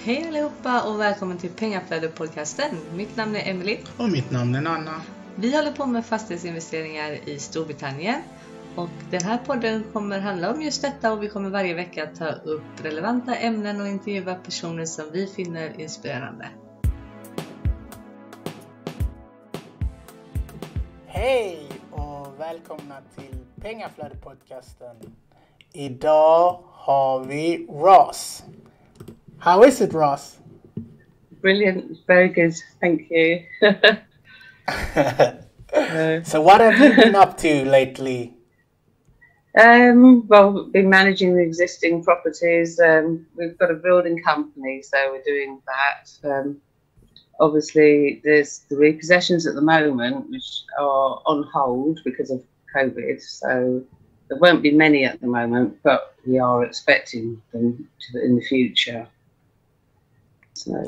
Hej allihopa och välkommen till Pengaflödet-podcasten. Mitt namn är Emily. Och mitt namn är Anna. Vi håller på med fastighetsinvesteringar i Storbritannien. Och den här podden kommer handla om just detta och vi kommer varje vecka ta upp relevanta ämnen och intervjua personer som vi finner inspirerande. Hej och välkomna till Pengaflödet-podcasten. Idag har vi Roz. How is it, Roz? Brilliant, very good, thank you. So what have you been up to lately? Well, been managing the existing properties. We've got a building company, so we're doing that. Obviously, there's the repossessions at the moment, which are on hold because of COVID. So there won't be many at the moment, but we are expecting them in the future. So,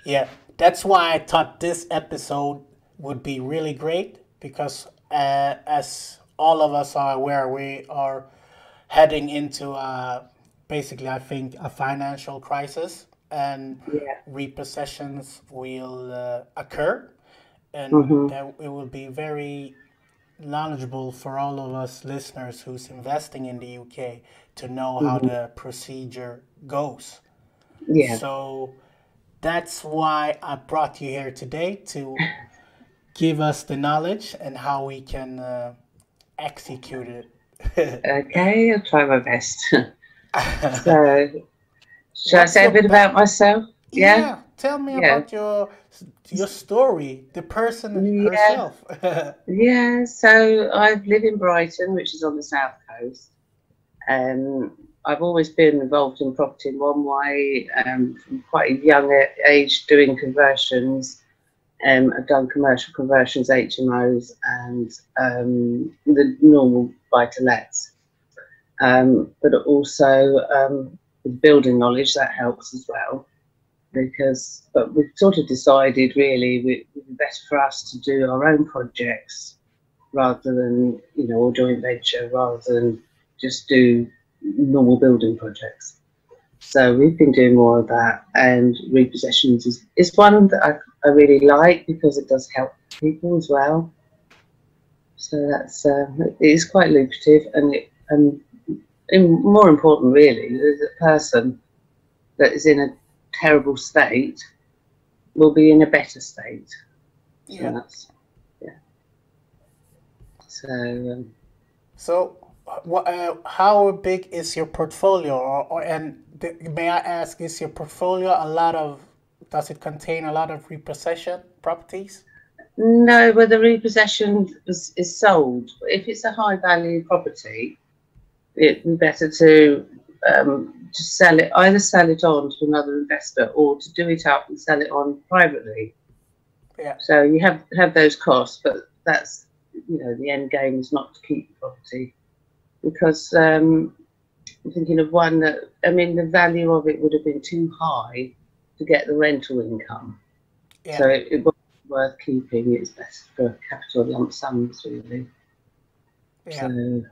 Yeah, that's why I thought this episode would be really great because as all of us are aware, we are heading into basically, I think, a financial crisis, and repossessions will occur, and that it will be very knowledgeable for all of us listeners who's investing in the UK to know how the procedure goes. Yeah. So that's why I brought you here today to give us the knowledge and how we can execute it. Okay, I'll try my best. So, shall I say a bit about myself? Yeah, tell me about your story, the person herself. Yeah, so I live in Brighton, which is on the south coast. I've always been involved in property in one way, from quite a young age doing conversions. I've done commercial conversions, HMOs, and the normal buy-to-lets. But also with building knowledge, that helps as well. But we've sort of decided really it would be better for us to do our own projects rather than, or joint venture, rather than just do normal building projects. So we've been doing more of that, and repossessions is one that I really like because it does help people as well. So that's it is quite lucrative, and more important really, there's a person that is in a terrible state will be in a better state. So how big is your portfolio, may I ask, is your portfolio does it contain a lot of repossession properties? No, but the repossession is sold. If it's a high value property, it'd be better to sell it, either sell it on to another investor or to do it up and sell it on privately. Yeah. So you have those costs, but that's, the end game is not to keep the property. Because I'm thinking of one that, the value of it would have been too high to get the rental income. Yeah. So it wasn't worth keeping. It's best for capital lump sums, really. Yeah. So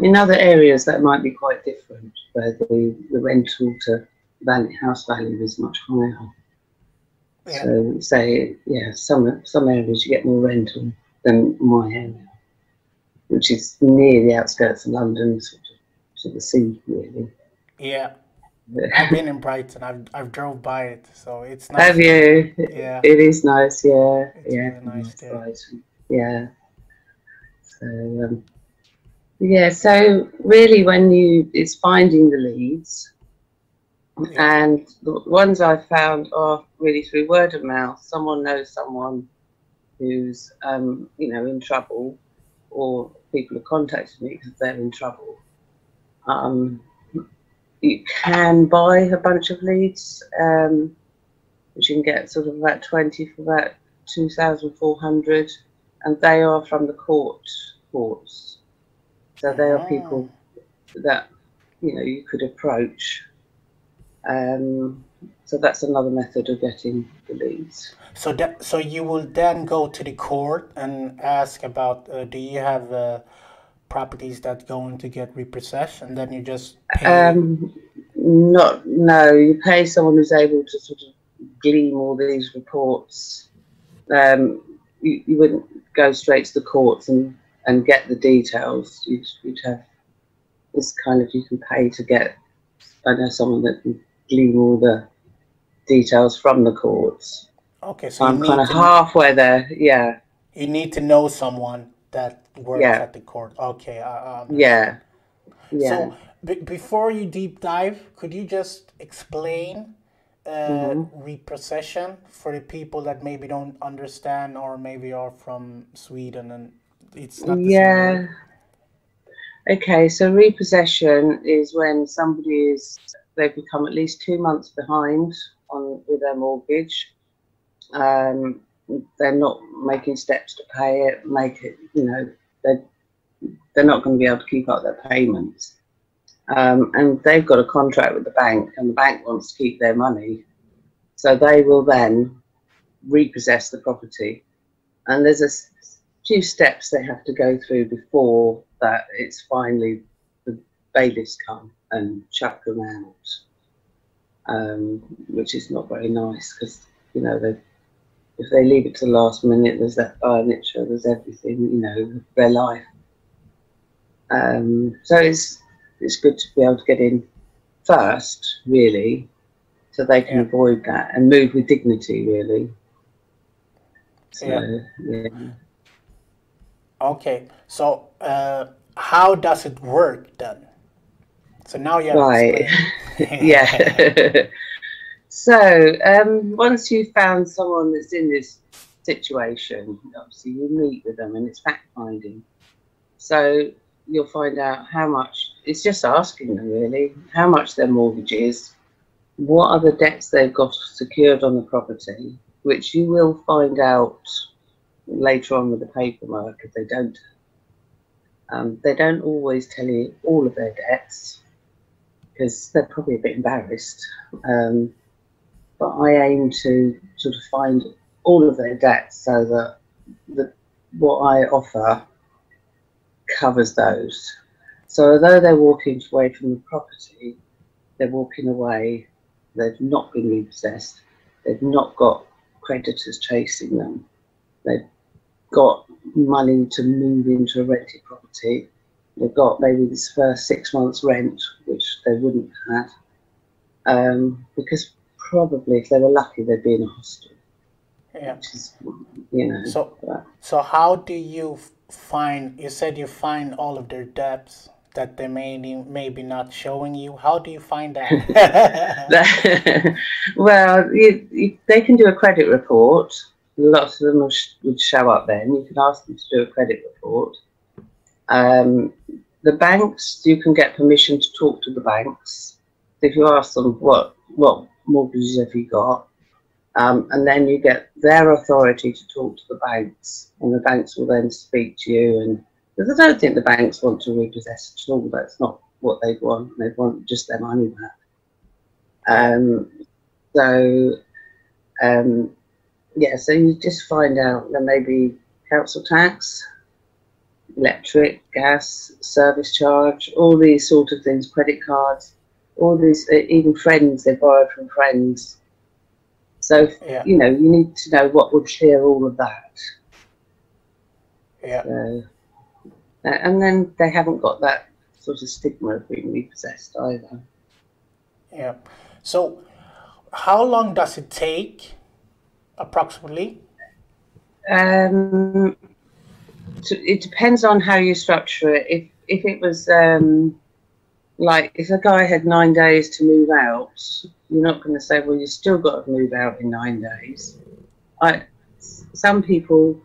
in other areas that might be quite different, where the rental to house value is much higher. Yeah. So say, some areas you get more rental than my area, which is near the outskirts of London, sort of the sea, really. Yeah, I've been in Brighton. I've drove by it, so it's nice. Have you? Yeah, it is nice. Yeah, it's really nice there. Brighton. Yeah. So so really, it's finding the leads, and the ones I've found are really through word of mouth. Someone knows someone who's in trouble, or people have contacted me because they're in trouble. You can buy a bunch of leads, which you can get sort of about 20 for about 2,400, and they are from the courts. So they are people that you could approach. So that's another method of getting the leads. So you will then go to the court and ask about, do you have properties that going to get repossessed, and then you just pay? No, you pay someone who's able to sort of glean all these reports. You wouldn't go straight to the courts and get the details. You'd have this kind of, you can pay to get, I know, someone that can glean all the details from the courts. Okay, so I'm kind of halfway there. Yeah. You need to know someone that works at the court. Okay. Yeah. So before you deep dive, could you just explain repossession for the people that maybe don't understand, or maybe are from Sweden and it's not the same word? Okay, so repossession is when they've become at least 2 months behind with their mortgage. They're not making steps to pay it, they're not going to be able to keep up their payments. And they've got a contract with the bank, and the bank wants to keep their money. So they will then repossess the property. And there's a few steps they have to go through before that it's finally the bailiffs come and chuck them out, which is not very nice, because, if they leave it to the last minute, there's that furniture, there's everything, their life. So it's good to be able to get in first, really, so they can avoid that and move with dignity, really. So, Okay, so how does it work then? So now you have right. Yeah. So once you've found someone that's in this situation, obviously you meet with them, and it's fact finding. So you'll find out how much, it's just asking them really, how much their mortgage is, what are the debts they've got secured on the property, which you will find out later on with the paperwork if they don't. They don't always tell you all of their debts, because they're probably a bit embarrassed. But I aim to sort of find all of their debts so that what I offer covers those. So although they're walking away from the property, they're walking away, they've not been repossessed, they've not got creditors chasing them, they've got money to move into a rented property, they've got maybe this first 6 months rent, which they wouldn't have, because probably if they were lucky they'd be in a hostel. Yeah. Which is, So how do you find, you said you find all of their debts that they maybe not showing you. How do you find that? Well, they can do a credit report. Lots of them would show up then. You can ask them to do a credit report. The banks, you can get permission to talk to the banks. If you ask them what mortgages have you got, and then you get their authority to talk to the banks, and the banks will then speak to you. And because I don't think the banks want to repossess at all. That's not what they want. They want just their money back. So you just find out there may be council tax, electric, gas, service charge, all these sort of things, credit cards, all these, even friends, they borrowed from friends. So, you need to know what would clear all of that. Yeah. So, and then they haven't got that sort of stigma of being repossessed either. Yeah. So, how long does it take, approximately? It depends on how you structure it. If it was like if a guy had 9 days to move out, you're not going to say, well, you've still got to move out in 9 days. Some people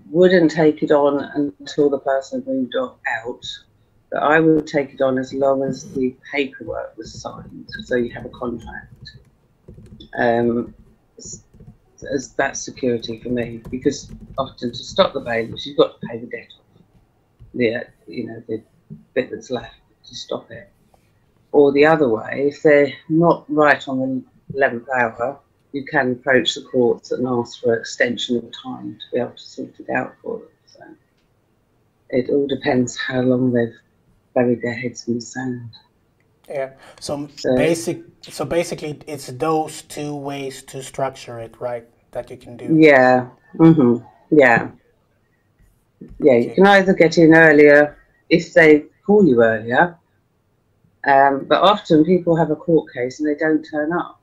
wouldn't take it on until the person moved out, but I would take it on as long as the paperwork was signed, so you have a contract. As that's security for me, because often to stop the bailiffs, you've got to pay the debt off. The bit that's left to stop it. Or the other way, if they're not right on the 11th hour, you can approach the courts and ask for extension of time to be able to sort it out for them. So it all depends how long they've buried their heads in the sand. Yeah. So So basically, it's those two ways to structure it, right? That you can do. yeah, yeah, yeah. You Okay. can either get in earlier if they call you earlier, but often people have a court case and they don't turn up.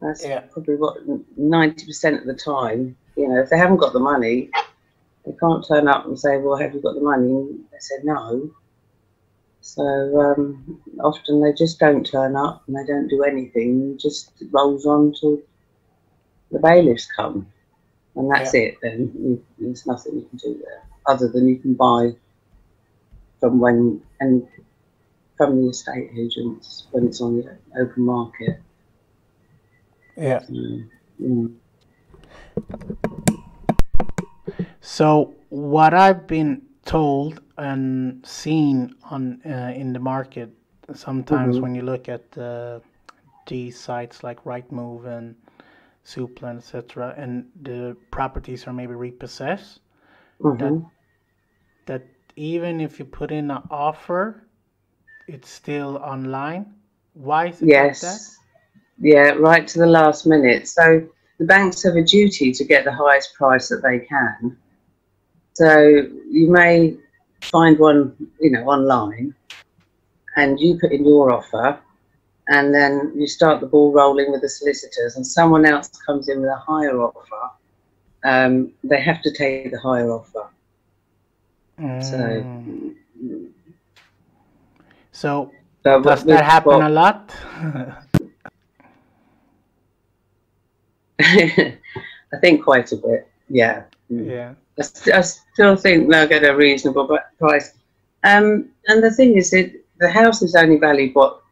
That's Yeah. probably what 90% of the time. You know, if they haven't got the money, they can't turn up and say, "Well, have you got the money?" And they say no. So often they just don't turn up and they don't do anything. It just rolls on till the bailiffs come, and that's Yeah. it. Then there's nothing you can do there other than you can buy from from the estate agents when it's on the open market. Yeah. Mm. So what I've been told and seen on in the market sometimes when you look at these sites like Rightmove and Zoopla, etc., and the properties are maybe repossessed, that even if you put in an offer, it's still online. Why is it like that? Yes, yeah, right to the last minute. So the banks have a duty to get the highest price that they can. So you may find one, online, and you put in your offer, and then you start the ball rolling with the solicitors, and someone else comes in with a higher offer. They have to take the higher offer. So So does that happen a lot? I think quite a bit, yeah. Yeah. I still think they'll get a reasonable price. And the thing is, the house is only valued what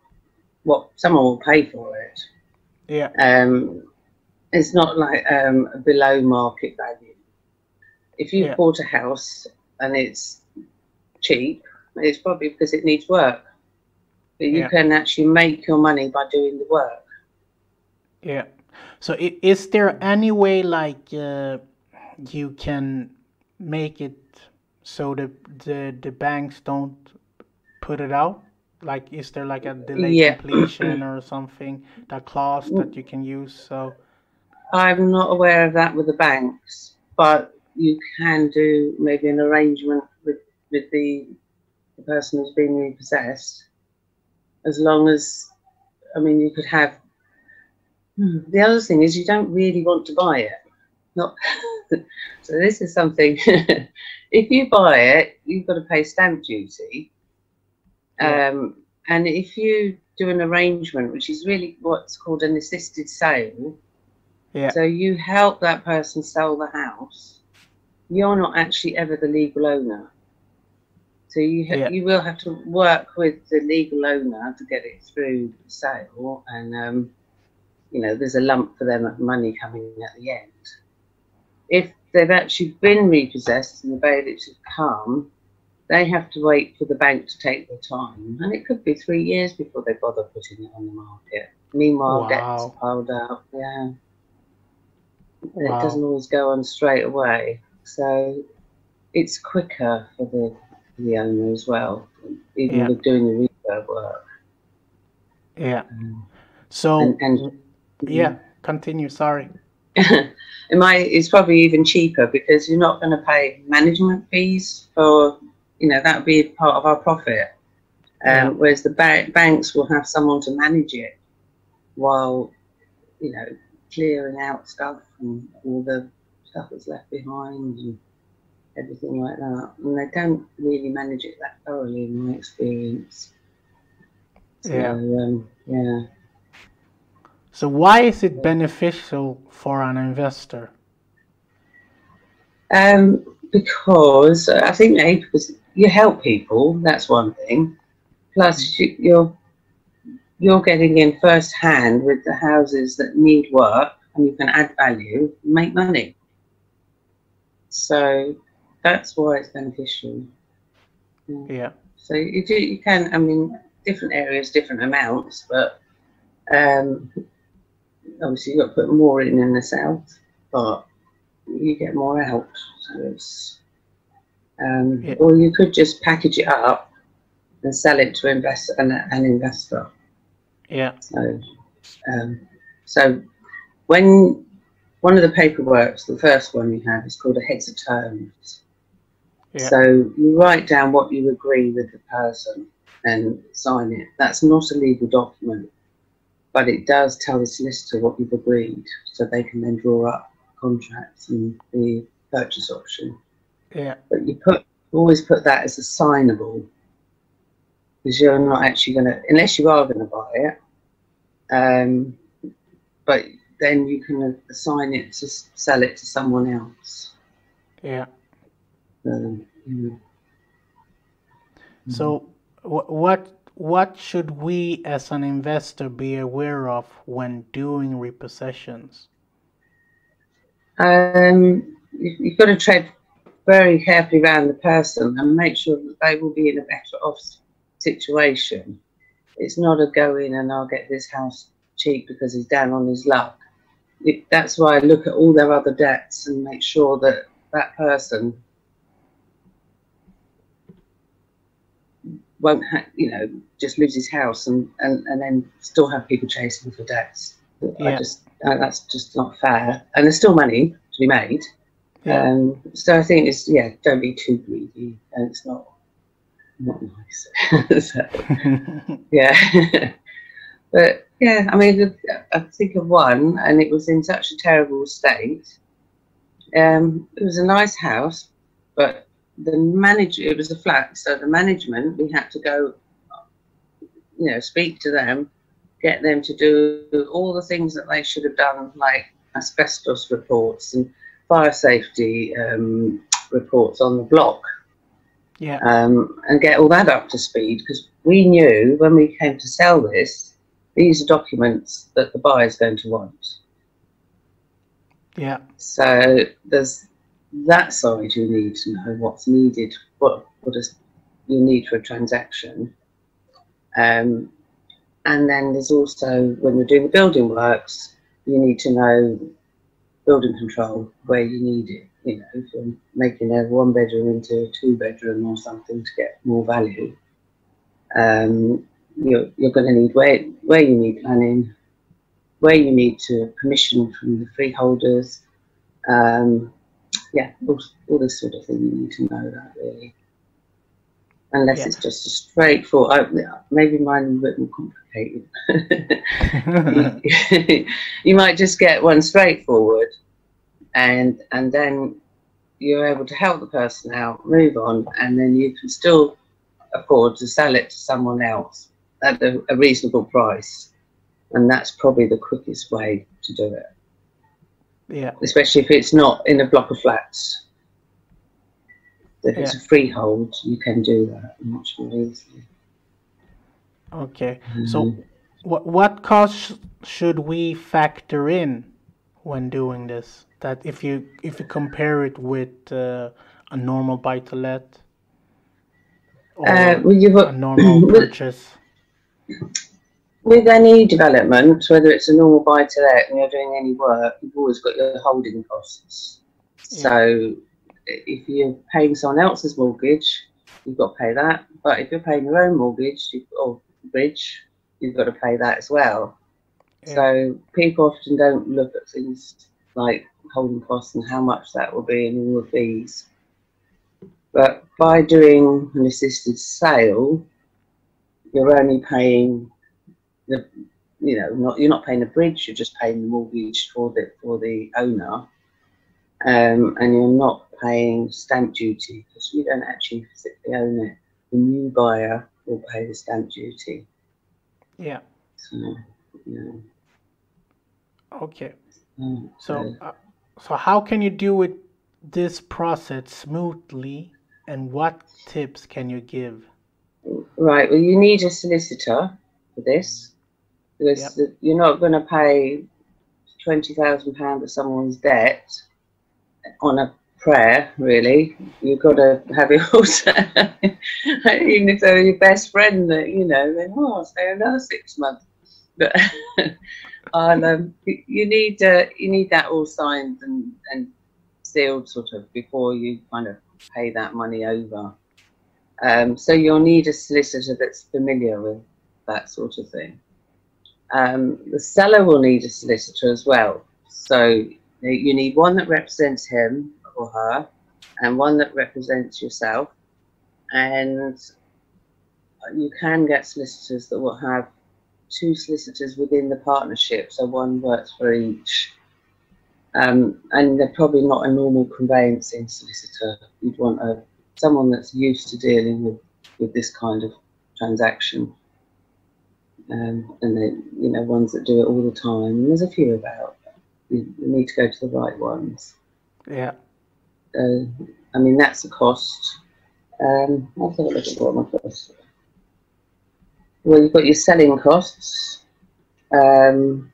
someone will pay for it. Yeah. It's not like a below market value. If you've bought a house and it's cheap, it's probably because it needs work. But you can actually make your money by doing the work. Yeah. So is there any way like you can make it so the banks don't put it out? Like, is there like a delay completion or something, that clause that you can use? So I'm not aware of that with the banks, but you can do maybe an arrangement with the person who's been repossessed, as long as, you could have. The other thing is, you don't really want to buy it. Not so. This is something. If you buy it, you've got to pay stamp duty. And if you do an arrangement, which is really what's called an assisted sale, so you help that person sell the house, you're not actually ever the legal owner. So you will have to work with the legal owner to get it through the sale, and there's a lump for them of money coming at the end. If they've actually been repossessed and the bailiffs have come, they have to wait for the bank to take their time, and it could be 3 years before they bother putting it on the market. Meanwhile, debts are piled up. Yeah, it doesn't always go on straight away, so it's quicker for the owner as well, even with doing the refurb work. Yeah. So continue. Sorry. It's probably even cheaper because you're not going to pay management fees for. That would be part of our profit. Whereas the banks will have someone to manage it while, clearing out stuff and all the stuff that's left behind and everything like that. And they don't really manage it that thoroughly, in my experience. So, So why is it beneficial for an investor? Because I think you help people. That's one thing. Plus, you're getting in first hand with the houses that need work, and you can add value and make money. So that's why it's beneficial. Yeah. So you can. Different areas, different amounts, but obviously you've got to put more in the south, but you get more out. So it's, or you could just package it up and sell it to an investor. Yeah. So when one of the paperworks, the first one you have, is called a heads of terms. Yeah. So you write down what you agree with the person and sign it. That's not a legal document, but it does tell the solicitor what you've agreed, so they can then draw up contracts and the purchase option. Yeah. But you always put that as a signable, because you're not actually going to, unless you are going to buy it. But then you can assign it to sell it to someone else. Yeah. Yeah. So what should we as an investor be aware of when doing repossessions? You've got to tread very carefully around the person and make sure that they will be in a better off situation. It's not a go in and I'll get this house cheap because he's down on his luck. That's why I look at all their other debts and make sure that that person won't just lose his house and then still have people chasing for debts. Yeah. That's just not fair, and there's still money to be made. Yeah. So I think it's, don't be too greedy, and it's not nice. So, yeah. But yeah, I mean, I think of one, and it was in such a terrible state. It was a nice house, but it was a flat, so the management, we had to go, speak to them, get them to do all the things that they should have done, like asbestos reports and fire safety reports on the block. Yeah. And get all that up to speed, because we knew when we came to sell this, these are documents that the buyer's going to want. Yeah. So there's that side. You need to know what's needed, what does you need for a transaction. And then there's also, when you're doing the building works, you need to know building control, where you need it. If you're making a 1-bedroom into a 2-bedroom or something to get more value, you're going to need where you need planning, where you need permission from the freeholders. All this sort of thing, you need to know that, really. Unless it's just a straightforward, maybe mine is a bit more complicated. You might just get one straightforward, and then you're able to help the person out, move on, and then you can still afford to sell it to someone else at a reasonable price. And that's probably the quickest way to do it. Yeah. Especially if it's not in a block of flats. If it's a freehold, you can do that much more easily. Okay. So what costs should we factor in when doing this? That if you compare it with a normal buy-to-let or a normal purchase? With any development, whether it's a normal buy-to-let and you're doing any work, you've always got your holding costs. Yeah. So if you're paying someone else's mortgage, you've got to pay that. But if you're paying your own mortgage or bridge, you've got to pay that as well. Yeah. So people often don't look at things like holding costs and how much that will be and all the fees. But by doing an assisted sale, you're only paying you're not paying a bridge, you're just paying the mortgage for the owner, and you're not paying stamp duty because you don't actually physically own it. The new buyer will pay the stamp duty. Yeah. So, yeah. Okay. So how can you do this process smoothly, and what tips can you give? Right. Well, you need a solicitor for this. Because you're not going to pay £20,000 of someone's debt on a prayer, really. You've got to have it also. Even if they're your best friend, then I'll stay another 6 months. But you need that all signed and sealed, sort of, before you kind of pay that money over. So you'll need a solicitor that's familiar with that sort of thing. The seller will need a solicitor as well. So you need one that represents him or her, and one that represents yourself. And you can get solicitors that will have 2 solicitors within the partnership, so one works for each. And they're probably not a normal conveyancing solicitor. You'd want someone that's used to dealing with this kind of transaction. And then, you know, ones that do it all the time. And there's a few about. You need to go to the right ones. Yeah. I mean, that's a cost. I'll have a look at what my costs are. Well, you've got your selling costs. And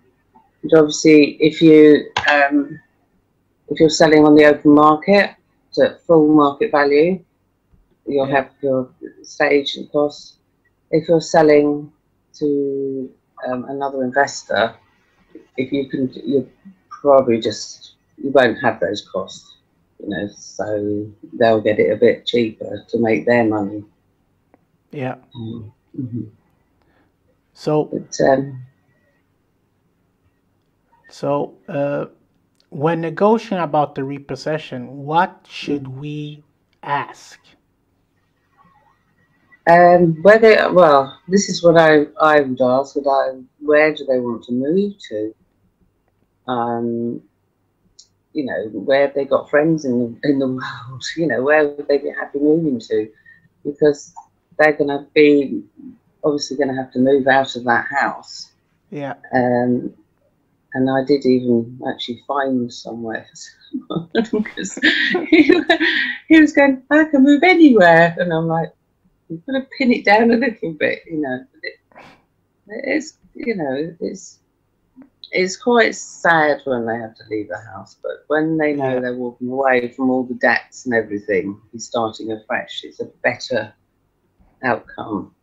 obviously, if you're selling on the open market to full market value, you'll have your stage and costs. If you're selling to another investor, you probably you won't have those costs, you know. So they'll get it a bit cheaper to make their money. Yeah. Mm-hmm. So, when negotiating about the repossession, what should we ask? Well, this is what I would ask. Where do they want to move to? You know, where have they got friends in the world? You know, where would they be happy moving to? Because they're going to be obviously going to have to move out of that house. Yeah. And I did even actually find somewhere because he was going, I can move anywhere, and I'm like, you've got to pin it down a little bit, you know. It's, you know, it's quite sad when they have to leave the house, but when they know they're walking away from all the debts and everything and starting afresh, it's a better outcome.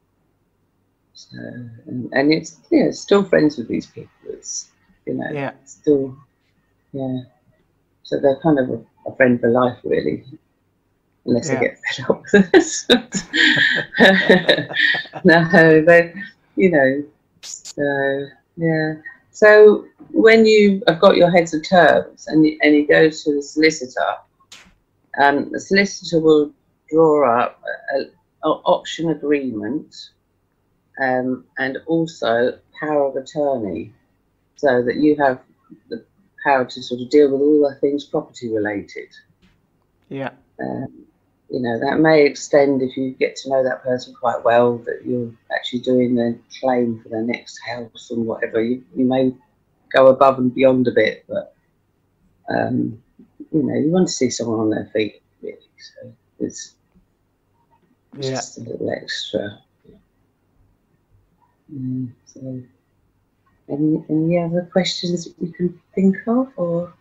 So, and it's still friends with these people. It's, you know, still, so they're kind of a friend for life, really, unless they get fed up with us. No, but, you know, so, So when you have got your heads of terms and you go to the solicitor will draw up an option agreement and also power of attorney, so that you have the power to sort of deal with all the things property related. Yeah. You know, that may extend, if you get to know that person quite well, that you're actually doing the claim for their next house and whatever. You may go above and beyond a bit, but you know, you want to see someone on their feet, really. So it's just a little extra. So, any other questions that you can think of, or?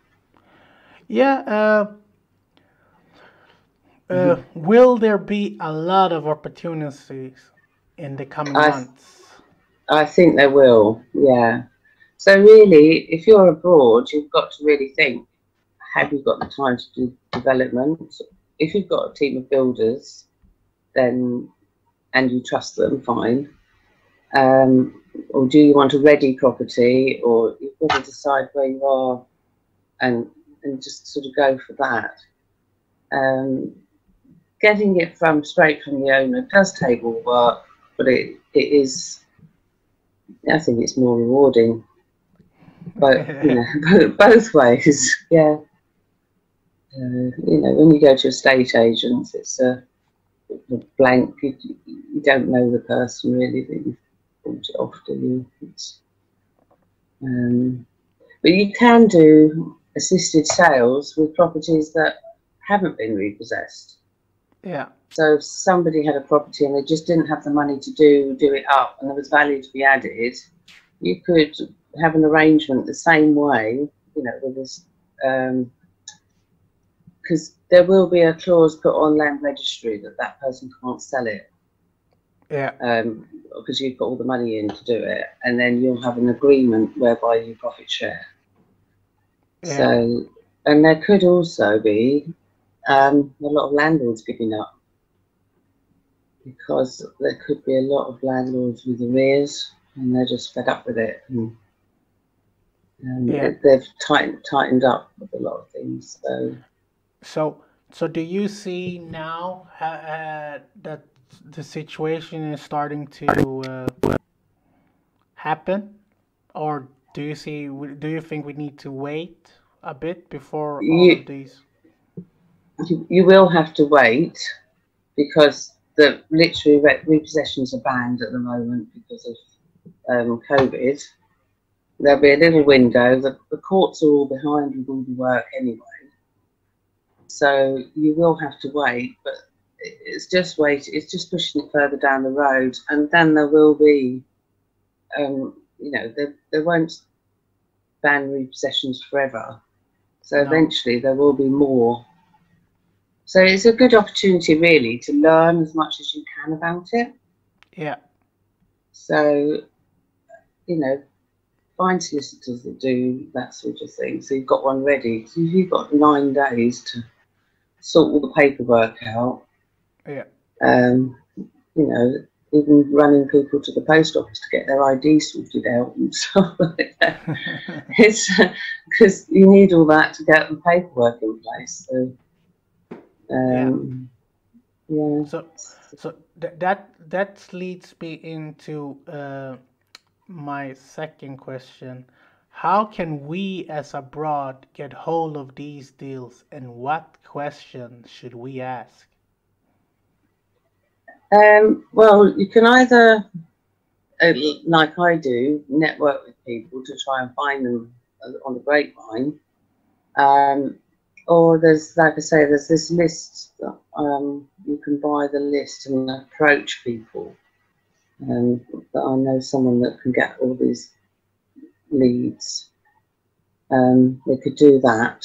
Will there be a lot of opportunities in the coming months? I think there will, yeah. So really, if you're abroad, you've got to really think, have you got the time to do development? If you've got a team of builders, then, and you trust them, fine. Or do you want a ready property, or you've got to decide where you are and just sort of go for that. Getting it straight from the owner does take more work, but it is, I think it's more rewarding. But you know, both ways, yeah. You know, when you go to estate agents, it's a blank. You don't know the person really that you've bought it off, do you? But you can do assisted sales with properties that haven't been repossessed. Yeah. So if somebody had a property and they just didn't have the money to do it up, and there was value to be added, you could have an arrangement the same way, you know, with this, because there will be a clause put on land registry that person can't sell it. Yeah. Because you've got all the money in to do it, and then you'll have an agreement whereby you profit share. Yeah. So, and there could also be a lot of landlords giving up. because there could be a lot of landlords with arrears, and they're just fed up with it. And they've tightened up with a lot of things. So do you see now that the situation is starting to happen, or do you think we need to wait a bit before all of these? You will have to wait, because the literally repossessions are banned at the moment because of COVID. There'll be a little window. The courts are all behind with all the work anyway, so you will have to wait. But it's just It's just pushing it further down the road, and then there will be, they won't ban repossessions forever. So eventually there will be more. So it's a good opportunity, really, to learn as much as you can about it. Yeah. So, find solicitors that do that sort of thing. So you've got one ready. So you've got 9 days to sort all the paperwork out. Yeah. Even running people to the post office to get their ID sorted out and stuff like that. It's because you need all that to get the paperwork in place. So, So that leads me into my second question. How can we as abroad get hold of these deals, and what questions should we ask? Well, you can either, like I do, network with people to try and find them on the grapevine. Or there's, like I say, there's this list that you can buy the list and approach people. That I know someone that can get all these leads. They could do that.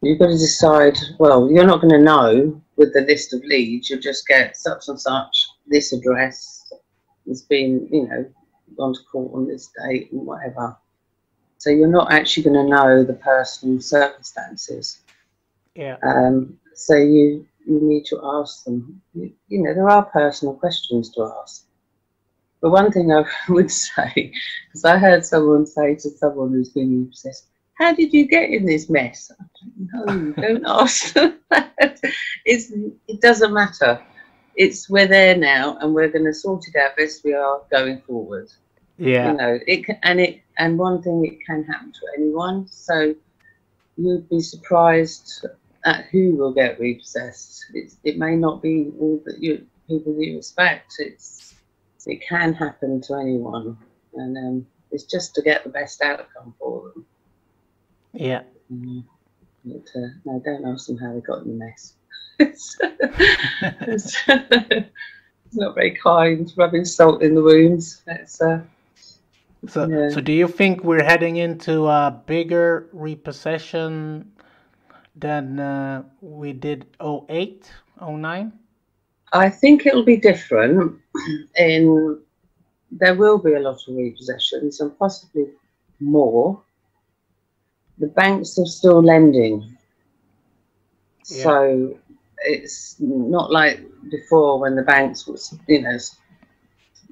You've got to decide, well, you're not going to know with the list of leads. You'll just get such and such, this address has been, gone to court on this date and whatever. So you're not actually going to know the personal circumstances. Yeah. So you need to ask them. There are personal questions to ask. But one thing I would say, because I heard someone say to someone who's been repossessed, "How did you get in this mess?" I don't know, don't ask them that. It doesn't matter. We're there now, and we're going to sort it out best we are going forward. Yeah. And one thing, it can happen to anyone. So you'd be surprised at who will get repossessed. It may not be all people that you expect. It can happen to anyone, and it's just to get the best outcome for them. Yeah. But, no, don't ask them how they got in the mess. It's not very kind, rubbing salt in the wounds. So do you think we're heading into a bigger repossession than we did 08, 09? I think it'll be different. There will be a lot of repossessions, and possibly more. The banks are still lending. Yeah. So it's not like before when the banks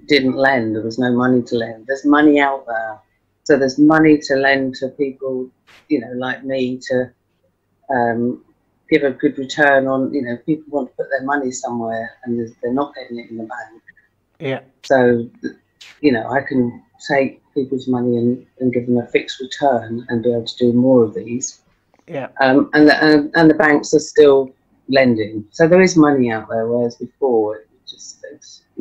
didn't lend. There was no money to lend. There's money out there, so there's money to lend to people, like me, to give a good return on. People want to put their money somewhere, and they're not getting it in the bank. Yeah. So, I can take people's money and give them a fixed return and be able to do more of these. Yeah. And the banks are still lending, so there is money out there, whereas before it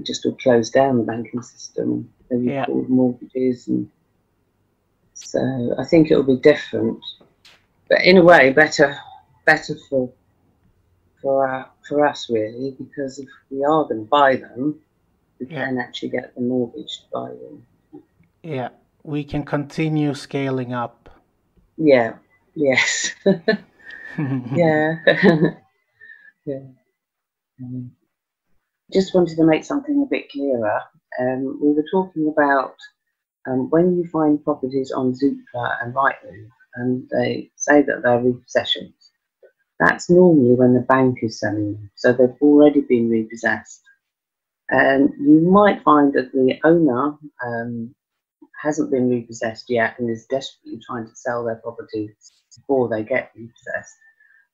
just all closed down the banking system. Then you called mortgages, and so I think it'll be different, but in a way better for us really, because if we are going to buy them, we can actually get the mortgage to buy them. Yeah, we can continue scaling up. Yeah. Yes. Yeah. Yeah. Just wanted to make something a bit clearer. We were talking about when you find properties on Zoopla and Rightmove, and they say that they're repossessions. that's normally when the bank is selling them. So they've already been repossessed. And you might find that the owner hasn't been repossessed yet and is desperately trying to sell their property before they get repossessed.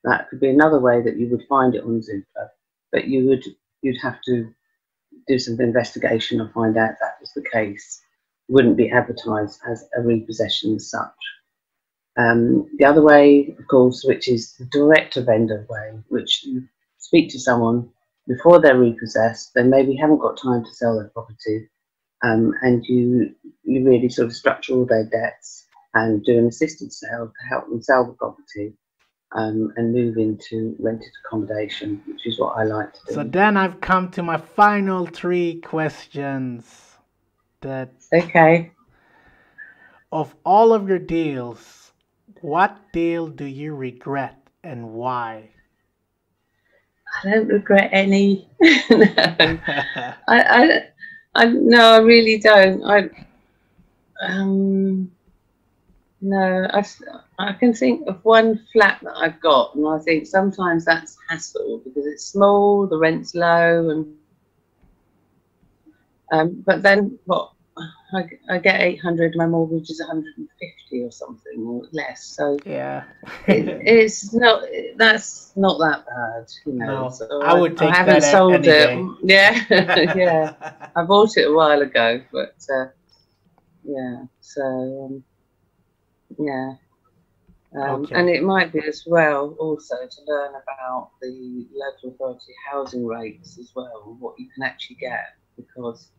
That could be another way that you would find it on Zoopla, but you'd have to do some investigation and find out if that was the case. It wouldn't be advertised as a repossession as such. The other way, of course, which is the direct to vendor way, which you speak to someone before they're repossessed, they maybe haven't got time to sell their property, and you really sort of structure all their debts and do an assisted sale to help them sell the property and move into rented accommodation, which is what I like to do. So then I've come to my final 3 questions. That Okay. of all of your deals, what deal do you regret and why? I don't regret any. No. No, I really don't. No, I can think of one flat that I've got, and I think sometimes that's hassle because it's small, the rent's low, and but then what? I get 800, my mortgage is 150 or something or less. So Yeah, it's not. That's not that bad, you know. no, So I would take I haven't that sold any it. day. Yeah, yeah. I bought it a while ago, but yeah. So yeah. Okay. And it might be as well also to learn about the local authority housing rates as well, and what you can actually get, because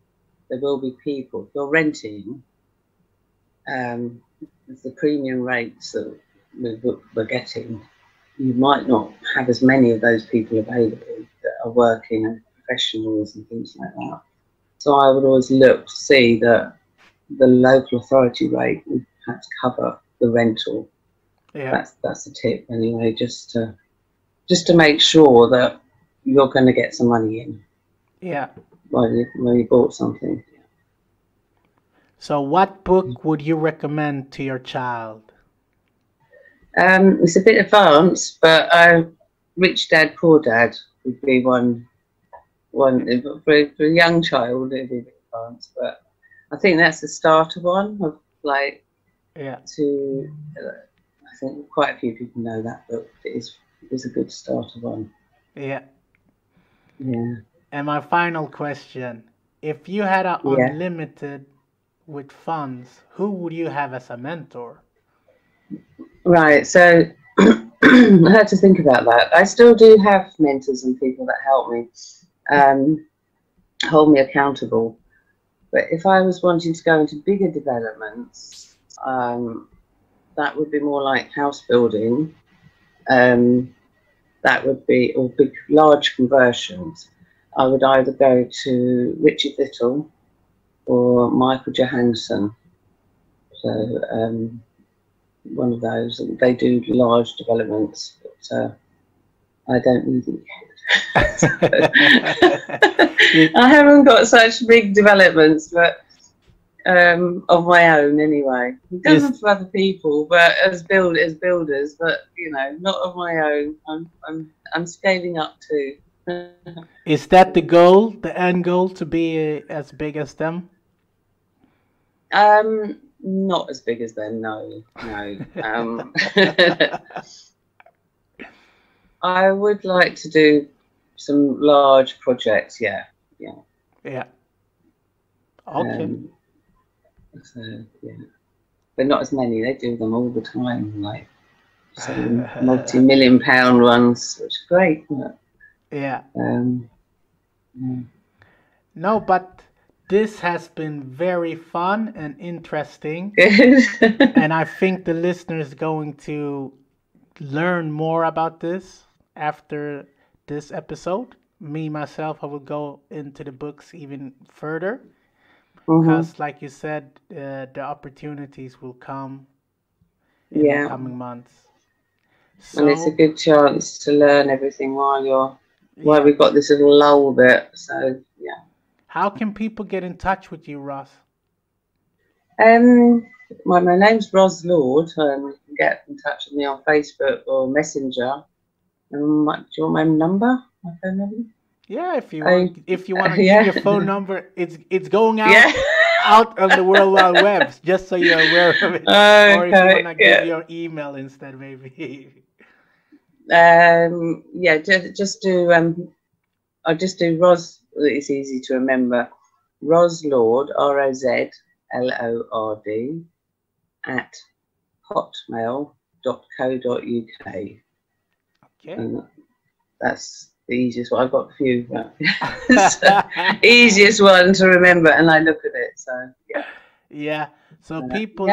there will be people, if you're renting, the premium rates that we're getting, you might not have as many of those people available that are working and professionals and things like that. So I would always look to see that the local authority rate would perhaps cover the rental. Yeah, That's a tip anyway, just to make sure that you're going to get some money in yeah. when you bought something. So what book would you recommend to your child? It's a bit advanced, but Rich Dad, Poor Dad would be one for a young child. It'd be a bit advanced, but I think that's the starter one of like Yeah, to. I think quite a few people know that book. It is a good starter one. yeah. Yeah. And my final question, if you had a Yeah. unlimited with funds, who would you have as a mentor? Right, so I had to think about that. I still do have mentors and people that help me, hold me accountable. But if I was wanting to go into bigger developments, that would be more like house building. That would be, or big, large conversions. I would either go to Richard Little or Michael Johansson. So one of those. They do large developments, but I don't need it yet. I haven't got such big developments, but of my own anyway. I've done them for other people, but as builders, but you know, not of my own. I'm scaling up too. Is that the goal, the end goal, to be as big as them? Not as big as them, no. I would like to do some large projects, yeah. Yeah. Okay. So, yeah. But not as many. They do them all the time, like some multi-million-pound ones, which is great, isn't it? Yeah. Yeah. No, but this has been very fun and interesting. And I think the listener is going to learn more about this after this episode. Me, myself, I will go into the books even further. Because, like you said, the opportunities will come in the coming months. So, and it's a good chance to learn everything while we've got this little lull bit. So, yeah. How can people get in touch with you, Roz? My name's Roz Lord. You can get in touch with me on Facebook or Messenger. Do you want my number? My phone number? Yeah, if you want to yeah. give your phone number, it's going out Yeah. out on the World Wide Web, just so you're aware of it. Or if you want to give your email instead, maybe. Yeah, just do I'll just do Roz. It's easy to remember. Roz Lord, ROZLORD at hotmail.co.uk. Okay. And that's the easiest one. I've got a few. Easiest one to remember, and I look at it. So yeah. Yeah. So people,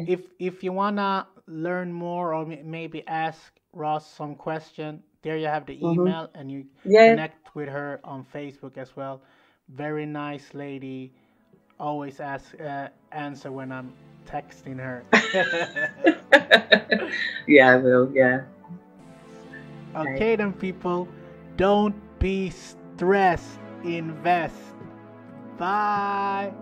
if you wanna learn more or maybe ask Roz some question, there you have the email, and you connect with her on Facebook as well. Very nice lady. Always answer when I'm texting her. Yeah, I will. Yeah. Okay then, people. Don't be stressed. Invest. Bye.